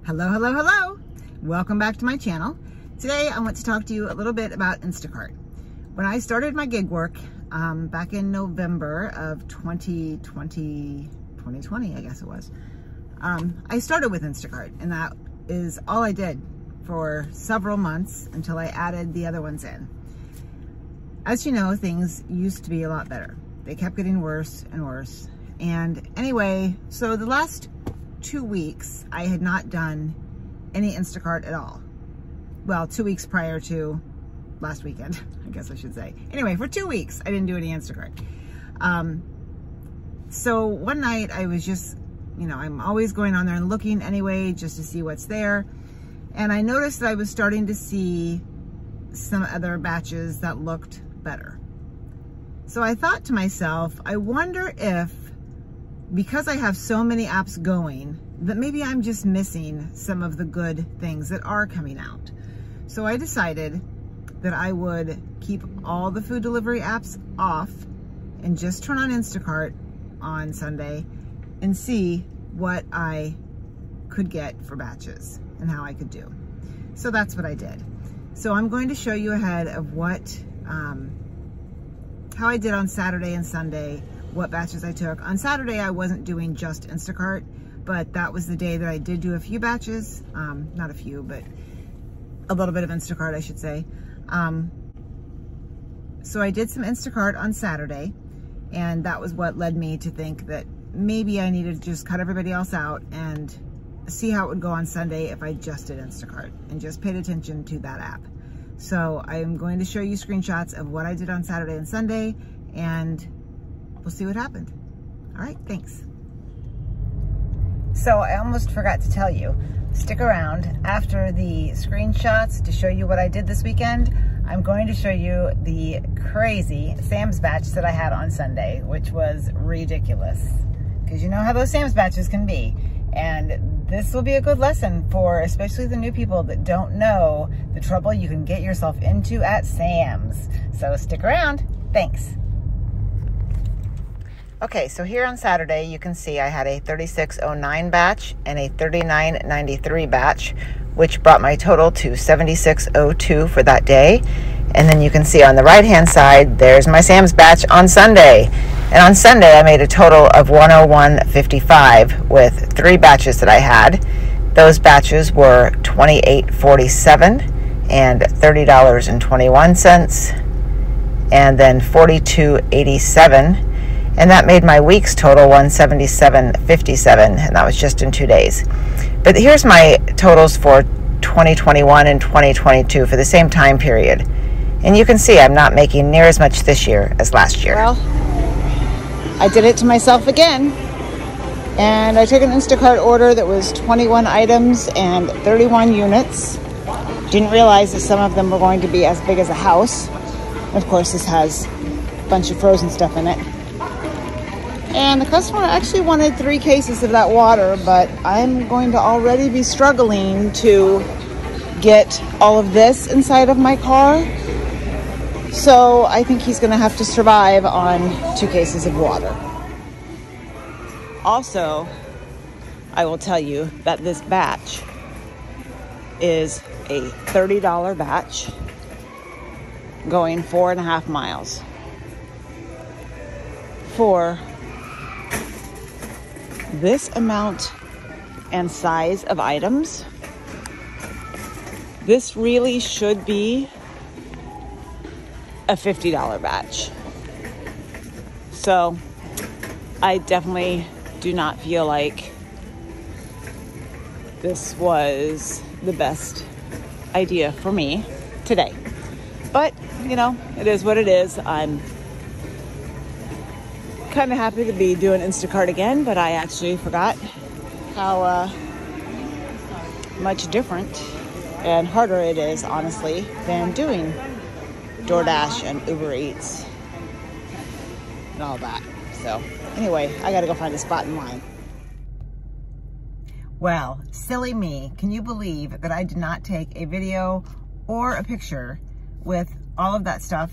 Hello, hello, hello. Welcome back to my channel. Today I want to talk to you a little bit about Instacart. When I started my gig work back in November of 2020, I guess it was, I started with Instacart, and that is all I did for several months until I added the other ones in. As you know, things used to be a lot better. They kept getting worse and worse. And anyway, so the last 2 weeks, I had not done any Instacart at all. Well, 2 weeks prior to last weekend, I guess I should say. Anyway, for 2 weeks, I didn't do any Instacart. So one night I was just, I'm always going on there and looking anyway, just to see what's there. And I noticed that I was starting to see some other batches that looked better. So I thought to myself, I wonder if, because I have so many apps going, that maybe I'm just missing some of the good things that are coming out. So I decided that I would keep all the food delivery apps off and just turn on Instacart on Sunday and see what I could get for batches and how I could do. So that's what I did. So I'm going to show you ahead of what, how I did on Saturday and Sunday, what batches I took. On Saturday, I wasn't doing just Instacart, but that was the day that I did do a few batches. Not a few, but a little bit of Instacart, I should say. So I did some Instacart on Saturday, and that was what led me to think that maybe I needed to just cut everybody else out and see how it would go on Sunday if I just did Instacart and just paid attention to that app. So I'm going to show you screenshots of what I did on Saturday and Sunday, and we'll see what happened. All right, thanks. So I almost forgot to tell you, stick around after the screenshots to show you what I did this weekend. I'm going to show you the crazy Sam's batch that I had on Sunday, which was ridiculous. Because you know how those Sam's batches can be. And this will be a good lesson for especially the new people that don't know the trouble you can get yourself into at Sam's. So stick around. Thanks. Okay, so here on Saturday, you can see I had a 3609 batch and a 3993 batch, which brought my total to 7602 for that day. And then you can see on the right-hand side, there's my Sam's batch on Sunday. And on Sunday, I made a total of 101.55 with 3 batches that I had. Those batches were $28.47 and $30.21, and then $42.87. And that made my week's total 177.57, and that was just in 2 days. But here's my totals for 2021 and 2022 for the same time period. And you can see I'm not making near as much this year as last year. Well, I did it to myself again. And I took an Instacart order that was 21 items and 31 units. Didn't realize that some of them were going to be as big as a house. Of course, this has a bunch of frozen stuff in it. And the customer actually wanted 3 cases of that water, but I'm going to already be struggling to get all of this inside of my car. So I think he's going to have to survive on 2 cases of water. Also, I will tell you that this batch is a $30 batch going 4.5 miles for this amount and size of items. This really should be a $50 batch. So I definitely do not feel like this was the best idea for me today. But, it is what it is. I'm kind of happy to be doing Instacart again, but I actually forgot how much different and harder it is, honestly, than doing DoorDash and Uber Eats and all that. So anyway, I gotta go find a spot in line. Well, silly me, can you believe that I did not take a video or a picture with all of that stuff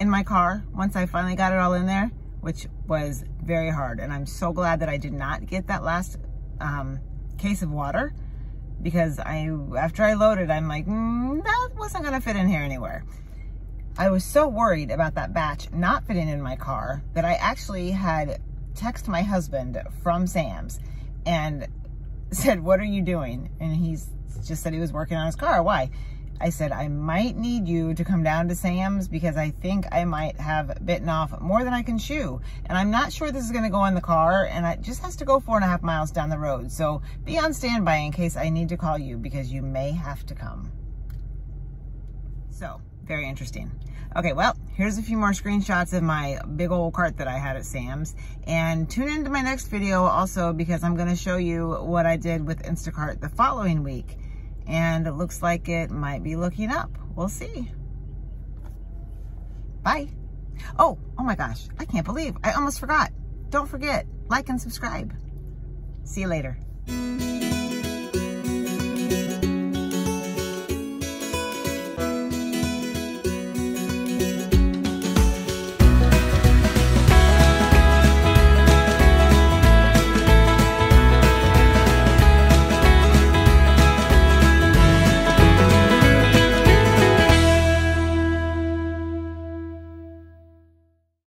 in my car once I finally got it all in there, which was very hard. And I'm so glad that I did not get that last case of water, because after I loaded, I'm like, that wasn't gonna fit in here anywhere. I was so worried about that batch not fitting in my car that I actually had texted my husband from Sam's and said, what are you doing? And he's just said he was working on his car. Why? I said, I might need you to come down to Sam's because I think I might have bitten off more than I can chew. And I'm not sure this is gonna go in the car, and it just has to go 4.5 miles down the road. So be on standby in case I need to call you because you may have to come. So, very interesting. Okay, well, here's a few more screenshots of my big old cart that I had at Sam's. And tune into my next video also because I'm gonna show you what I did with Instacart the following week. And it looks like it might be looking up. We'll see. Bye. Oh my gosh, I can't believe, I almost forgot. Don't forget, like and subscribe. See you later.